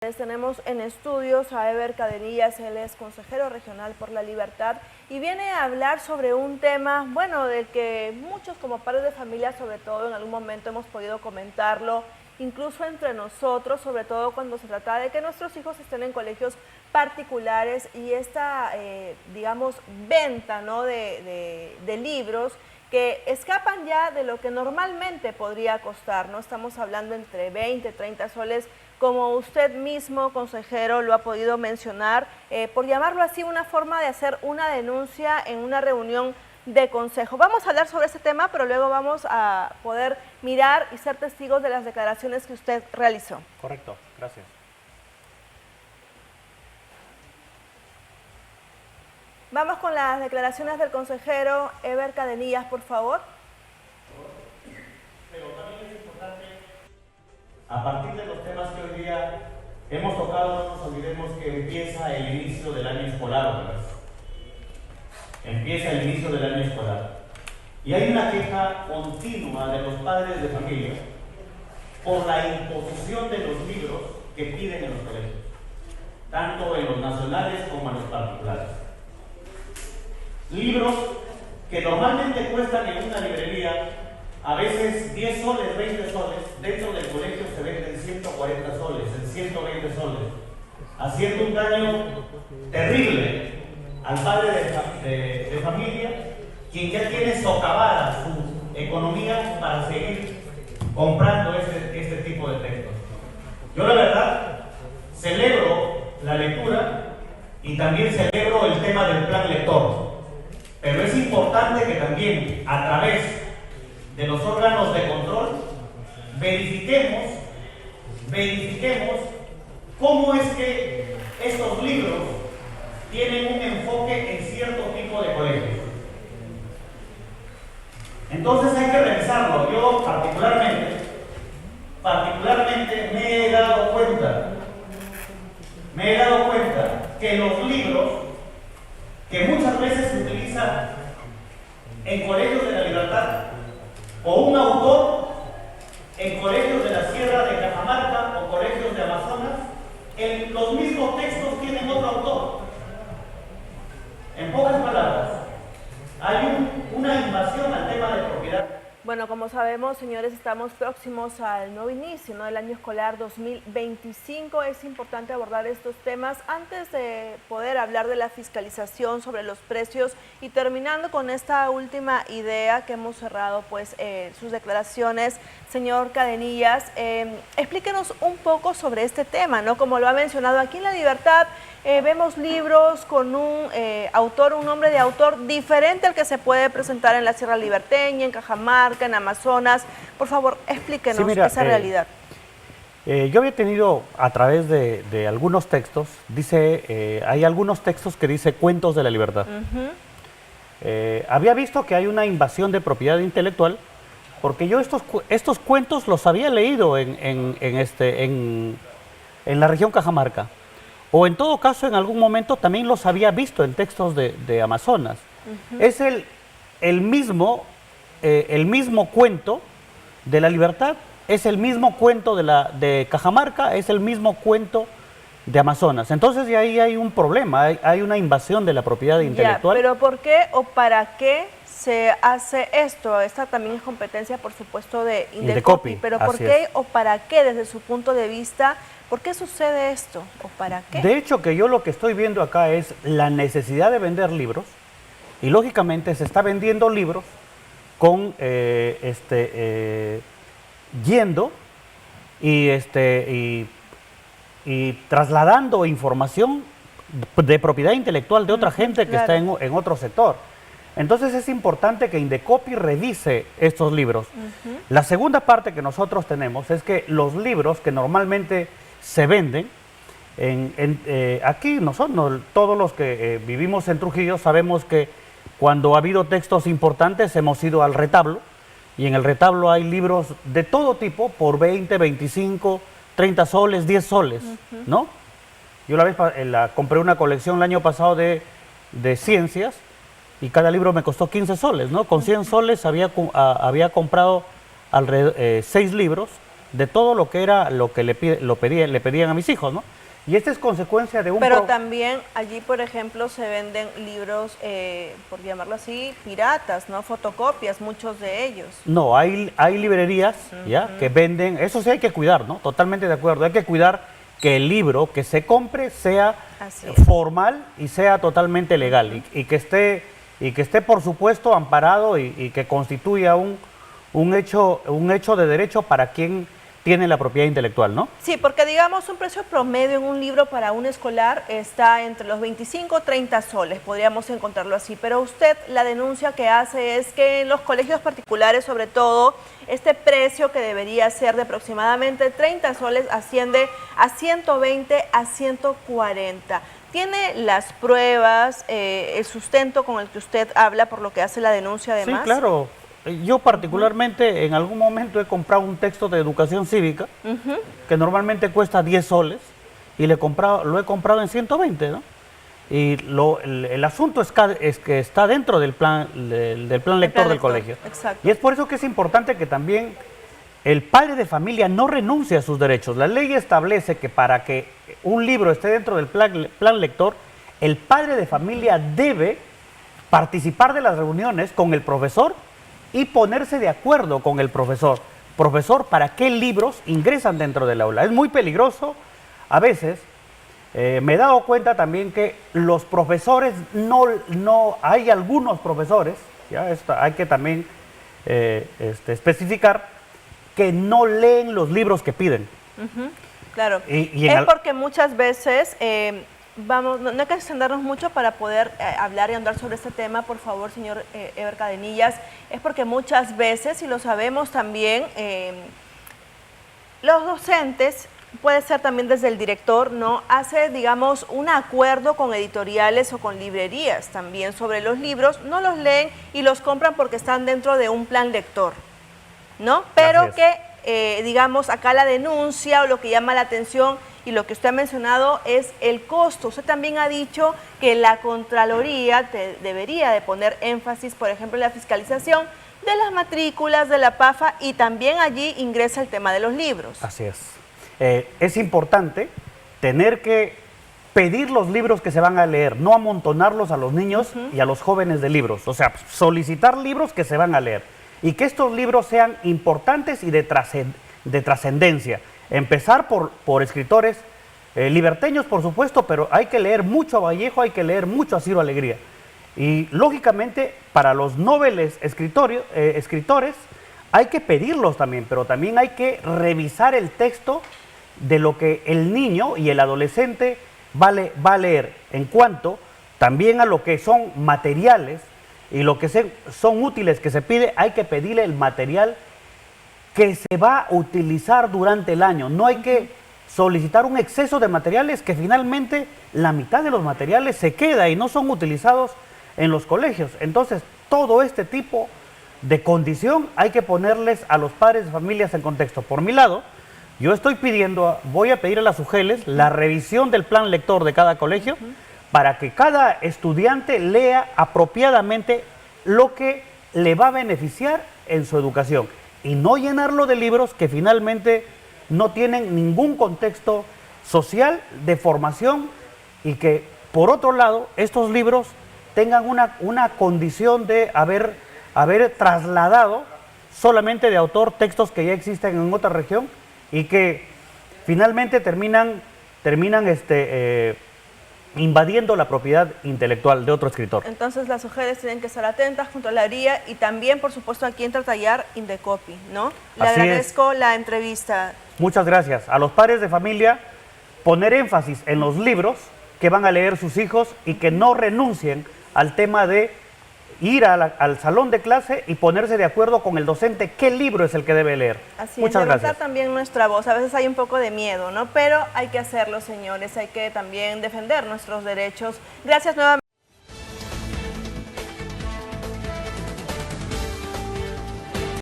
Tenemos en estudios a Eber Cadenillas, él es consejero regional por la Libertad y viene a hablar sobre un tema, bueno, del que muchos como padres de familia, sobre todo en algún momento hemos podido comentarlo, incluso entre nosotros, sobre todo cuando se trata de que nuestros hijos estén en colegios particulares y esta, digamos, venta, ¿no?, de libros que escapan ya de lo que normalmente podría costar, ¿no? Estamos hablando entre 20, 30 soles, como usted mismo, consejero, lo ha podido mencionar, por llamarlo así, una forma de hacer una denuncia en una reunión de consejo. Vamos a hablar sobre este tema, pero luego vamos a poder mirar y ser testigos de las declaraciones que usted realizó. Correcto, gracias. Vamos con las declaraciones del consejero Eber Cadenillas, por favor. Pero también es importante, a partir de los temas que hoy día hemos tocado, no nos olvidemos que empieza el inicio del año escolar, ¿verdad? Empieza el inicio del año escolar. Y hay una queja continua de los padres de familia por la imposición de los libros que piden en los colegios, tanto en los nacionales como en los particulares. Libros que normalmente cuestan en una librería a veces 10 soles, 20 soles, dentro del colegio se venden 140 soles, en 120 soles, haciendo un daño terrible al padre de familia, quien ya tiene socavada su economía para seguir comprando este tipo de textos. Yo la verdad celebro la lectura y también celebro el tema del plan lector. Pero es importante que también a través de los órganos de control verifiquemos cómo es que estos libros tienen un enfoque en cierto tipo de colegios. Entonces hay que revisarlo. Yo particularmente me he dado cuenta que los libros que muchas veces se utiliza en colegios de la Libertad o un autor en colegios de la Sierra de Cajamarca o colegios de Amazonas, los mismos textos tienen otro autor. En pocas palabras, hay una invasión al tema de propiedad. Bueno, como sabemos, señores, estamos próximos al nuevo inicio, ¿no?, del año escolar 2025. Es importante abordar estos temas antes de poder hablar de la fiscalización sobre los precios y terminando con esta última idea que hemos cerrado, pues, sus declaraciones. Señor Cadenillas, explíquenos un poco sobre este tema, ¿no? Como lo ha mencionado, aquí en La Libertad vemos libros con un autor, un nombre de autor diferente al que se puede presentar en la Sierra Liberteña, en Cajamarca, en Amazonas. Por favor, explíquenos Sí, mira, esa realidad. Yo había tenido a través de algunos textos, hay algunos textos que dice cuentos de la libertad. Había visto que hay una invasión de propiedad intelectual, porque yo estos cuentos los había leído en la región Cajamarca, o en todo caso en algún momento también los había visto en textos de Amazonas. Es el mismo cuento de la libertad, es el mismo cuento de Cajamarca, es el mismo cuento de Amazonas. Entonces de ahí hay un problema, hay una invasión de la propiedad intelectual. Pero ¿por qué o para qué se hace esto? Esta también es competencia, por supuesto, de Indecopi. Pero ¿por qué o para qué, desde su punto de vista, por qué sucede esto o para qué? De hecho, que yo lo que estoy viendo acá es la necesidad de vender libros, y lógicamente se está vendiendo libros con yendo y trasladando información de propiedad intelectual de otra gente que está en otro sector. Entonces es importante que Indecopi revise estos libros. La segunda parte que nosotros tenemos es que los libros que normalmente se venden, aquí nosotros, todos los que vivimos en Trujillo, sabemos que cuando ha habido textos importantes hemos ido al retablo, y en el retablo hay libros de todo tipo por 20, 25, 30 soles, 10 soles, ¿no? Yo compré una colección el año pasado de ciencias, y cada libro me costó 15 soles, ¿no? Con 100 soles había comprado 6 libros de todo lo que era lo que le pedían a mis hijos, ¿no? Y esta es consecuencia de un... Pero también allí, por ejemplo, se venden libros, por llamarlo así, piratas, ¿no? Fotocopias, muchos de ellos. No, hay librerías, ¿ya? Que venden, eso sí hay que cuidar, ¿no? Totalmente de acuerdo, hay que cuidar que el libro que se compre sea formal y sea totalmente legal y que esté, por supuesto, amparado y que constituya un hecho de derecho para quien tiene la propiedad intelectual, ¿no? Sí, porque digamos un precio promedio en un libro para un escolar está entre los 25 o 30 soles, podríamos encontrarlo así, pero usted la denuncia que hace es que en los colegios particulares, sobre todo, este precio que debería ser de aproximadamente 30 soles asciende a 120 a 140. ¿Tiene las pruebas, el sustento con el que usted habla por lo que hace la denuncia además? Sí, claro. Yo particularmente en algún momento he comprado un texto de educación cívica que normalmente cuesta 10 soles y lo he comprado en 120, ¿no? Y el asunto es que está dentro del plan lector del colegio. Exacto. Y es por eso que es importante que también el padre de familia no renuncie a sus derechos. La ley establece que para que un libro esté dentro del plan lector, el padre de familia debe participar de las reuniones con el profesor y ponerse de acuerdo con el profesor. Profesor, ¿para qué libros ingresan dentro del aula? Es muy peligroso. A veces me he dado cuenta también que los profesores no hay algunos profesores, ya hay que también especificar que no leen los libros que piden. Claro, es porque muchas veces, no hay que extendernos mucho para poder hablar y andar sobre este tema, por favor, señor Eber Cadenillas, es porque muchas veces, y lo sabemos también, los docentes, puede ser también desde el director, ¿no? Hace, digamos, un acuerdo con editoriales o con librerías también sobre los libros, no los leen y los compran porque están dentro de un plan lector, ¿no? Pero que, digamos, acá la denuncia o lo que llama la atención y lo que usted ha mencionado es el costo. Usted también ha dicho que la Contraloría debería de poner énfasis, por ejemplo, en la fiscalización de las matrículas de la PAFA y también allí ingresa el tema de los libros. Así es. Es importante tener que pedir los libros que se van a leer, no amontonarlos a los niños y a los jóvenes de libros. O sea, solicitar libros que se van a leer y que estos libros sean importantes y de trascendencia. Empezar por escritores liberteños, por supuesto, pero hay que leer mucho a Vallejo, hay que leer mucho a Ciro Alegría. Y lógicamente para los noveles escritores hay que pedirlos también, pero también hay que revisar el texto de lo que el niño y el adolescente va a leer en cuanto también a lo que son materiales y lo que son útiles que se pide. Hay que pedirle el material que se va a utilizar durante el año. No hay que solicitar un exceso de materiales que finalmente la mitad de los materiales se queda y no son utilizados en los colegios. Entonces, todo este tipo de condición hay que ponerles a los padres de familias en contexto. Por mi lado, yo voy a pedir a las UGELes la revisión del plan lector de cada colegio para que cada estudiante lea apropiadamente lo que le va a beneficiar en su educación y no llenarlo de libros que finalmente no tienen ningún contexto social de formación y que, por otro lado, estos libros tengan una condición de haber trasladado solamente de autor textos que ya existen en otra región y que finalmente terminan invadiendo la propiedad intelectual de otro escritor. Entonces las mujeres tienen que estar atentas, Contraloría y también, por supuesto, aquí en Tratayar, Indecopi, ¿no? Le agradezco la entrevista. Muchas gracias. A los padres de familia, poner énfasis en los libros que van a leer sus hijos y que no renuncien al tema de ir al salón de clase y ponerse de acuerdo con el docente qué libro es el que debe leer. Así Muchas es, gracias. También nuestra voz. A veces hay un poco de miedo, ¿no? Pero hay que hacerlo, señores. Hay que también defender nuestros derechos. Gracias nuevamente.